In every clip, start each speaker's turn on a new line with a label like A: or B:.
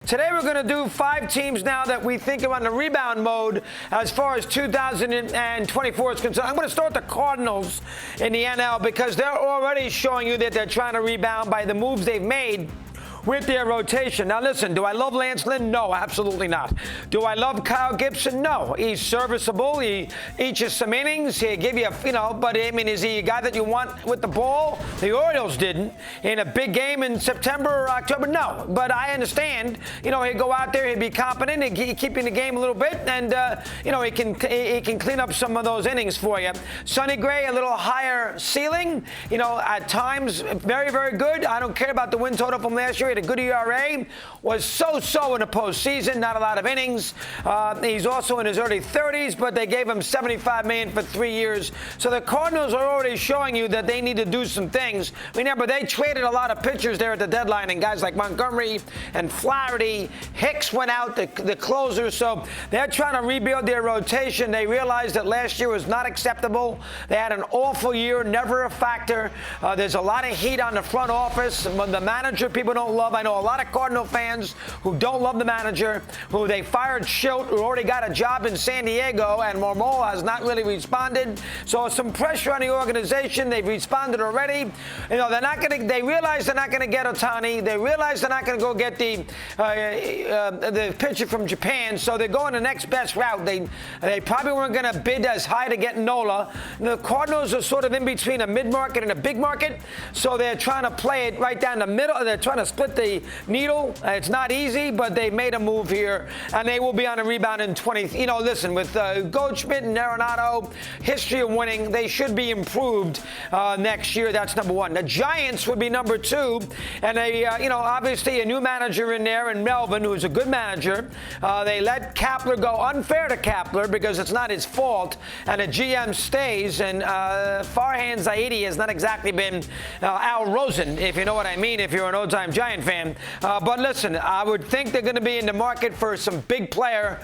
A: Today we're going to do 5 teams now that we think are on the rebound mode as far as 2024 is concerned. I'm going to start the Cardinals in the NL because they're already showing you that they're trying to rebound by the moves they've made with their rotation. Now, listen, do I love Lance Lynn? No, absolutely not. Do I love Kyle Gibson? No. He's serviceable. He eats some innings. He'll give you but I mean, is he a guy that you want with the ball? The Orioles didn't in a big game in September or October. No, but I understand. He'd go out there, he'd be competent, he'd keep in the game a little bit, and, he can clean up some of those innings for you. Sonny Gray, a little higher ceiling, at times very, very good. I don't care about the win total from last year. He had a good ERA, was so-so in the postseason, not a lot of innings. He's also in his early 30s, but they gave him $75 million for 3 years. So the Cardinals are already showing you that they need to do some things. Remember, they traded a lot of pitchers there at the deadline, and guys like Montgomery and Flaherty. Hicks went out, the closer. So they're trying to rebuild their rotation. They realized that last year was not acceptable. They had an awful year, never a factor. There's a lot of heat on the front office. The manager people don't love. I know a lot of Cardinal fans who don't love the manager, who they fired Schilt, who already got a job in San Diego, and Marmol has not really responded. So some pressure on the organization. They've responded already. They realize they're not going to get Ohtani. They realize they're not going to go get the pitcher from Japan. So they're going the next best route. They probably weren't going to bid as high to get Nola. The Cardinals are sort of in between a mid-market and a big market. So they're trying to play it right down the middle. They're trying to split the needle. It's not easy, but they made a move here, and they will be on a rebound in 20. Listen, with Goldschmidt and Arenado, history of winning, they should be improved next year. That's number one. The Giants would be number 2, and they, obviously a new manager in there in Melvin, who's a good manager. They let Kapler go, unfair to Kapler because it's not his fault, and the GM stays, and Farhan Zaidi has not exactly been Al Rosen, if you know what I mean, if you're an old-time Giant fan. But listen, I would think they're going to be in the market for some big player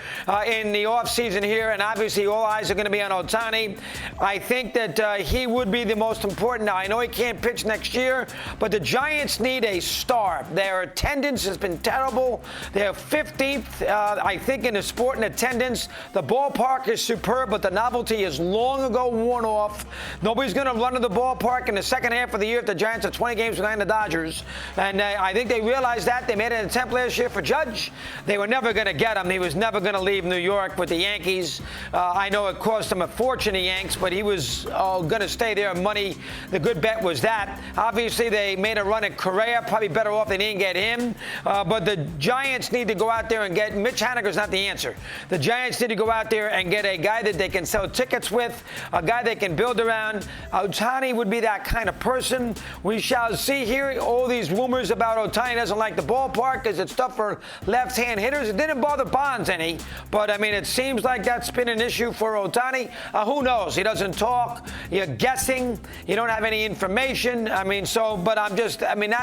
A: in the offseason here, and obviously all eyes are going to be on Ohtani. I think that he would be the most important. Now, I know he can't pitch next year, but the Giants need a star. Their attendance has been terrible. They're 15th, I think, in the sport in attendance. The ballpark is superb, but the novelty is long ago worn off. Nobody's going to run to the ballpark in the second half of the year if the Giants are 20 games behind the Dodgers. And I think they realized that. They made an attempt last year for Judge. They were never going to get him. He was never going to leave New York with the Yankees. I know it cost him a fortune, the Yanks, but he was going to stay there. Money, the good bet was that. Obviously, they made a run at Correa. Probably better off they didn't get him. But the Giants need to go out there and get Mitch Haniger's not the answer. The Giants need to go out there and get a guy that they can sell tickets with, a guy they can build around. Ohtani would be that kind of person. We shall see here. All these rumors about Ohtani doesn't like the ballpark because it's tough for left-hand hitters. It didn't bother Bonds any, but I mean, it seems like that's been an issue for Ohtani. Who knows? He doesn't talk. You're guessing. You don't have any information. That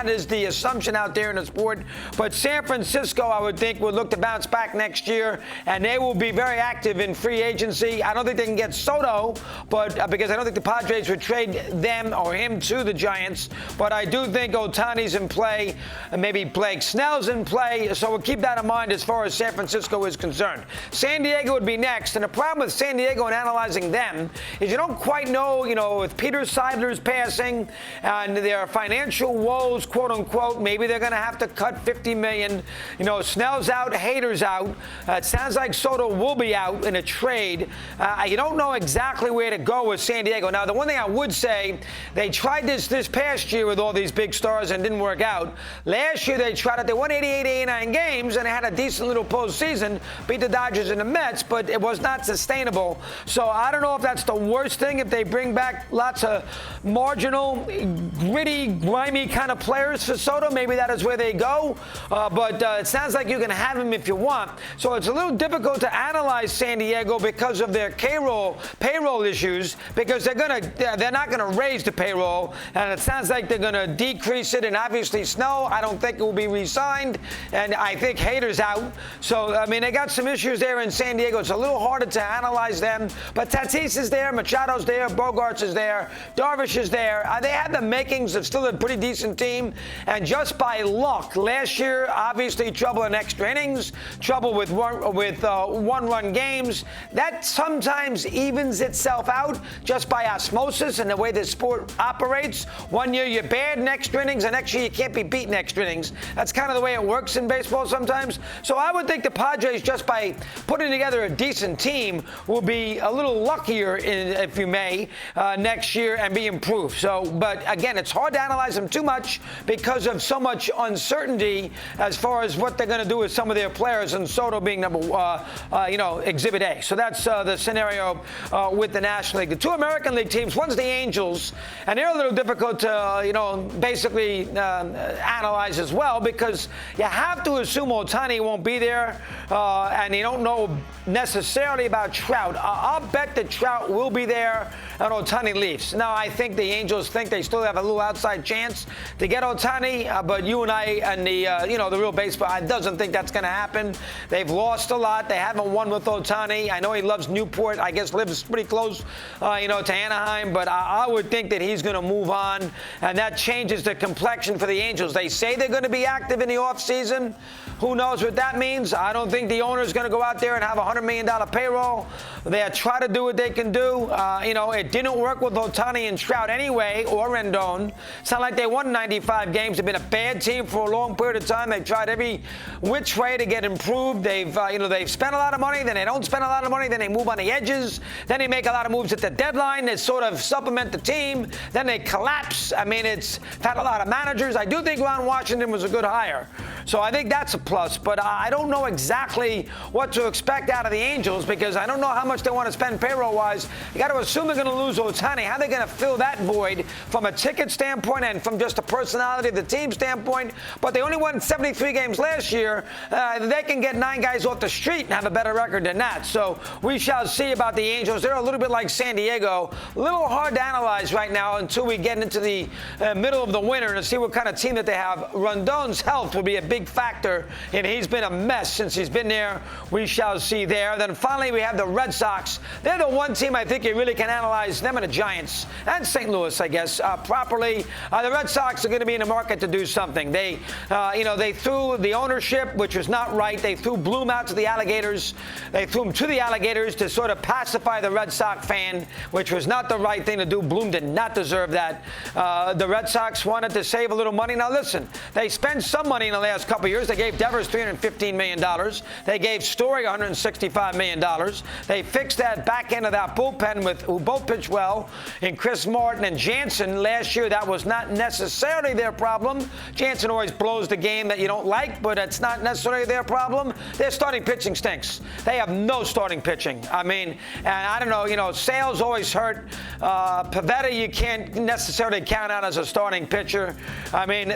A: is the assumption out there in the sport. But San Francisco, I would think, would look to bounce back next year, and they will be very active in free agency. I don't think they can get Soto, but because I don't think the Padres would trade them or him to the Giants. But I do think Ohtani's in play, and maybe Blake Snell's in play. So we'll keep that in mind as far as San Francisco is concerned. San Diego would be next, and the problem with San Diego and analyzing them is you don't quite know, with Peter Seidler's passing and their financial woes, quote unquote, maybe they're going to have to cut $50 million. Snell's out, Hader's out. It sounds like Soto will be out in a trade. You don't know exactly where to go with San Diego. Now, the one thing I would say, they tried this past year with all these big stars and didn't work out. Last year they tried it. They won 88, 89 games, and they had a decent little postseason, beat the Dodgers and the Mets, but it was not sustainable. So I don't know if that's the worst thing, if they bring back lots of marginal, gritty, grimy kind of players for Soto. Maybe that is where they go. But it sounds like you can have him if you want. So it's a little difficult to analyze San Diego because of their payroll issues, because they're not going to raise the payroll, and it sounds like they're going to decrease it. And obviously Snell, I don't think it will be re-signed, and I think Hader's out. So, I mean, they got some issues there in San Diego. It's a little harder to analyze them. But Tatis is there, Machado's there, Bogarts is there, Darvish is there. They have the makings of still a pretty decent team. And just by luck, last year, obviously trouble in extra innings, trouble with one-run games. That sometimes evens itself out just by osmosis and the way the sport operates. One year you're bad in extra innings, and next year you can't be beaten extra innings. That's kind of the way it works in baseball sometimes. So I would think the Padres, just by putting together a decent team, will be a little luckier, if you may, next year and be improved. So, but again, it's hard to analyze them too much because of so much uncertainty as far as what they're going to do with some of their players, and Soto being Exhibit A. So that's the scenario with the National League. The two American League teams, one's the Angels, and they're a little difficult to, basically analyze as well, because you have to assume Ohtani won't be there, and you don't know necessarily about Trout. I'll bet that Trout will be there and Ohtani leaves. Now, I think the Angels think they still have a little outside chance to get Ohtani, but you and I and the real baseball, I doesn't think that's going to happen. They've lost a lot. They haven't won with Ohtani. I know he loves Newport. I guess lives pretty close, to Anaheim, but I would think that he's going to move on, and that changes the complexion for the Angels. They say they're going to be active in the offseason. Who knows what that means? I don't think the owner's going to go out there and have a $100 million payroll. They try to do what they can do. It didn't work with Ohtani and Trout anyway, or Rendon. It's not like they won 95 games. They've been a bad team for a long period of time. They've tried every which way to get improved. They've spent a lot of money, then they don't spend a lot of money, then they move on the edges, then they make a lot of moves at the deadline that sort of supplement the team, then they collapse. I mean, it's had a lot of managers. I do think Ron Washington was a good hire. So I think that's a plus, but I don't know exactly what to expect out of the Angels, because I don't know how much they want to spend payroll-wise. You got to assume they're going to lose Ohtani. How are they going to fill that void from a ticket standpoint and from just a personality of the team standpoint? But they only won 73 games last year. They can get 9 guys off the street and have a better record than that. So we shall see about the Angels. They're a little bit like San Diego. A little hard to analyze right now until we get into the middle of the winter to see what kind of team that they have. Rondon's health will be a big factor, and he's been a mess since he's been there. We shall see there. Then finally we have the Red Sox. They're the one team I think you really can analyze, them and the Giants and St. Louis, I guess, properly. The Red Sox are going to be in the market to do something. They threw the ownership, which was not right. They threw Bloom out to the Alligators. They threw him to the Alligators to sort of pacify the Red Sox fan, which was not the right thing to do. Bloom did not deserve that. The Red Sox wanted to save a little money. Now listen, they spent some money in the last couple of years. They gave Devers $315 million. They gave Story $165 million. They fixed that back end of that bullpen who both pitched well in Chris Martin and Jansen. Last year, that was not necessarily their problem. Jansen always blows the game that you don't like, but it's not necessarily their problem. Their starting pitching stinks. They have no starting pitching. I mean, and I don't know, Sales always hurt. Pivetta, you can't necessarily count out as a starting pitcher. I mean,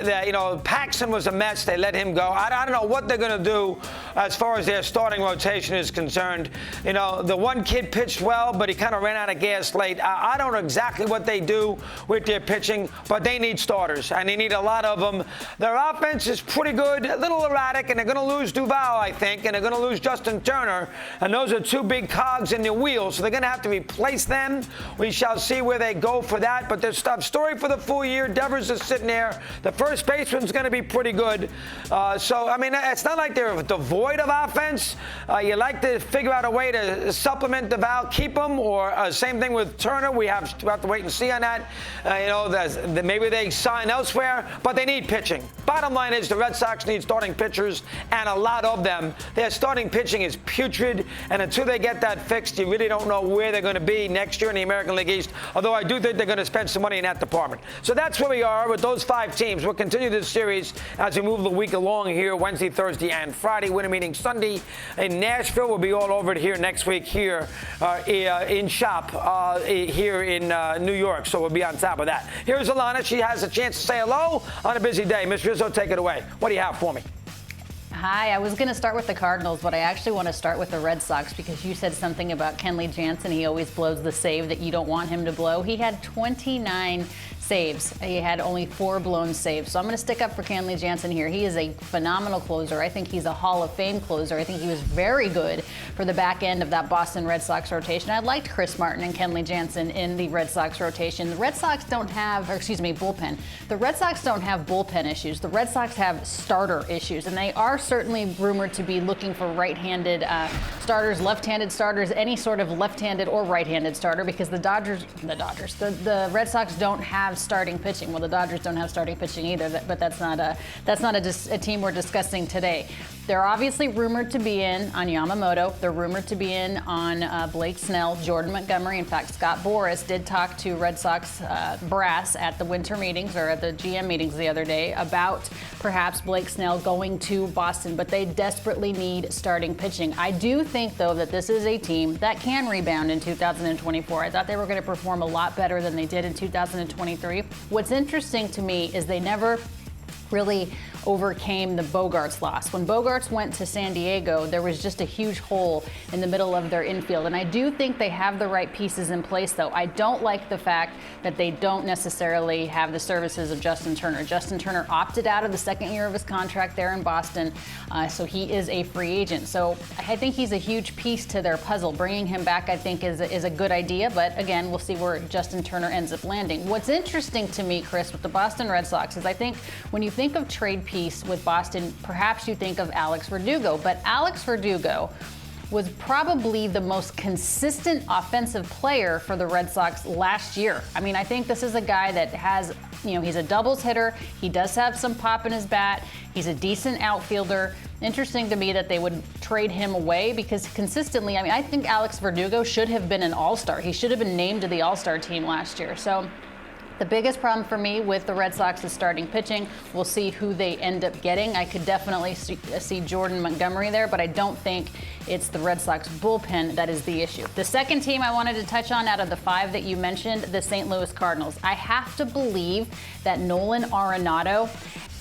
A: Paxton was a mess. They let him go. I don't know what they're going to do as far as their starting rotation is concerned. The one kid pitched well, but he kind of ran out of gas late. I don't know exactly what they do with their pitching, but they need starters, and they need a lot of them. Their offense is pretty good, a little erratic, and they're going to lose Duvall, I think, and they're going to lose Justin Turner, and those are two big cogs in their wheels, so they're going to have to replace them. We shall see where they go for that, but there's Story for the full year. Devers is sitting there. The first baseman's going to be pretty good. So, I mean, it's not like they're devoid of offense. You like to figure out a way to supplement Duvall, keep them, or same thing with Turner. We have to wait and see on that. Maybe they sign elsewhere, but they need pitching. Bottom line is the Red Sox need starting pitchers, and a lot of them. Their starting pitching is putrid, and until they get that fixed, you really don't know where they're going to be next year in the American League East, although I do think they're going to spend some money in that department. So that's where we are with those 5 teams. We'll continue this series as we move the week along here, Wednesday, Thursday, and Friday. Winter meeting Sunday in Nashville. We'll be all over it here next week here in shop here in New York. So we'll be on top of that. Here's Alanna. She has a chance to say hello on a busy day. Miss Rizzo, take it away. What do you have for me?
B: Hi, I was going to start with the Cardinals, but I actually want to start with the Red Sox because you said something about Kenley Jansen. He always blows the save that you don't want him to blow. He had 29 saves. He had only 4 blown saves. So I'm going to stick up for Kenley Jansen here. He is a phenomenal closer. I think he's a Hall of Fame closer. I think he was very good for the back end of that Boston Red Sox rotation. I liked Chris Martin and Kenley Jansen in the Red Sox rotation. The Red Sox don't have, bullpen. The Red Sox don't have bullpen issues. The Red Sox have starter issues, and they are certainly rumored to be looking for right-handed starters, left-handed starters, any sort of left-handed or right-handed starter, because the Red Sox don't have starting pitching. Well, the Dodgers don't have starting pitching either, but that's not a team we're discussing today. They're obviously rumored to be in on Yamamoto. They're rumored to be in on Blake Snell, Jordan Montgomery. In fact, Scott Boras did talk to Red Sox brass at the winter meetings or at the GM meetings the other day about perhaps Blake Snell going to Boston, but they desperately need starting pitching. I do think, though, that this is a team that can rebound in 2024. I thought they were going to perform a lot better than they did in 2023. What's interesting to me is they never really overcame the Bogaerts loss. When Bogaerts went to San Diego, there was just a huge hole in the middle of their infield. And I do think they have the right pieces in place, though. I don't like the fact that they don't necessarily have the services of Justin Turner. Justin Turner opted out of the second year of his contract there in Boston, so he is a free agent. So I think he's a huge piece to their puzzle. Bringing him back, I think, is a good idea. But again, we'll see where Justin Turner ends up landing. What's interesting to me, Chris, with the Boston Red Sox is I think when you think of trade piece with Boston, perhaps you think of Alex Verdugo, but Alex Verdugo was probably the most consistent offensive player for the Red Sox last year. I mean, I think this is a guy that has, he's a doubles hitter. He does have some pop in his bat. He's a decent outfielder. Interesting to me that they would trade him away because consistently, I think Alex Verdugo should have been an all-star. He should have been named to the all-star team last year. So the biggest problem for me with the Red Sox is starting pitching. We'll see who they end up getting. I could definitely see Jordan Montgomery there, but I don't think it's the Red Sox bullpen that is the issue. The second team I wanted to touch on out of the 5 that you mentioned, the St. Louis Cardinals. I have to believe that Nolan Arenado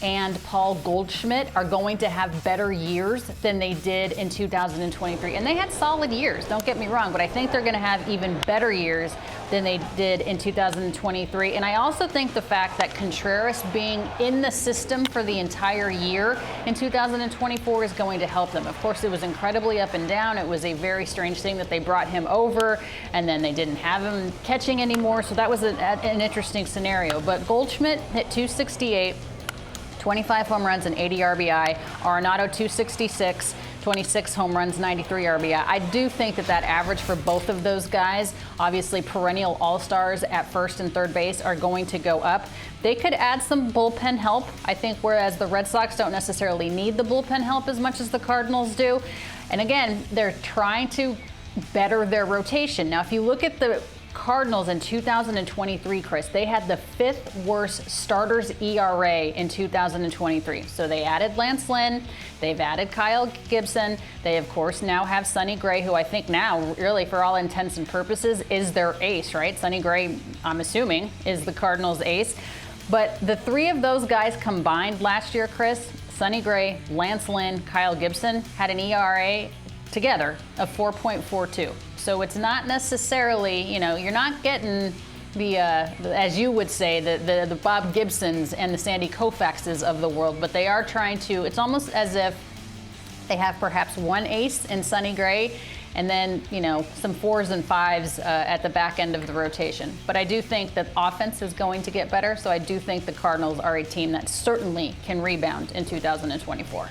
B: and Paul Goldschmidt are going to have better years than they did in 2023. And they had solid years, don't get me wrong, but I think they're going to have even better years than they did in 2023. And I also think the fact that Contreras being in the system for the entire year in 2024 is going to help them. Of course, it was incredibly up and down. It was a very strange thing that they brought him over and then they didn't have him catching anymore. So that was an interesting scenario. But Goldschmidt hit 268. 25 home runs and 80 RBI. Arenado 266, 26 home runs, 93 RBI. I do think that average for both of those guys, obviously perennial all-stars at first and third base, are going to go up. They could add some bullpen help, I think, whereas the Red Sox don't necessarily need the bullpen help as much as the Cardinals do. And again, they're trying to better their rotation. Now, if you look at the Cardinals in 2023, Chris, they had the 5th worst starters ERA in 2023. So they added Lance Lynn, they've added Kyle Gibson, they of course now have Sonny Gray, who I think now, really for all intents and purposes, is their ace, right? Sonny Gray, I'm assuming, is the Cardinals' ace. But the 3 of those guys combined last year, Chris, Sonny Gray, Lance Lynn, Kyle Gibson, had an ERA together of 4.42. So it's not necessarily, you're not getting the as you would say, the Bob Gibsons and the Sandy Koufaxes of the world, but they are trying to, it's almost as if they have perhaps one ace in Sonny Gray and then, some 4s and 5s at the back end of the rotation. But I do think that offense is going to get better, so I do think the Cardinals are a team that certainly can rebound in 2024.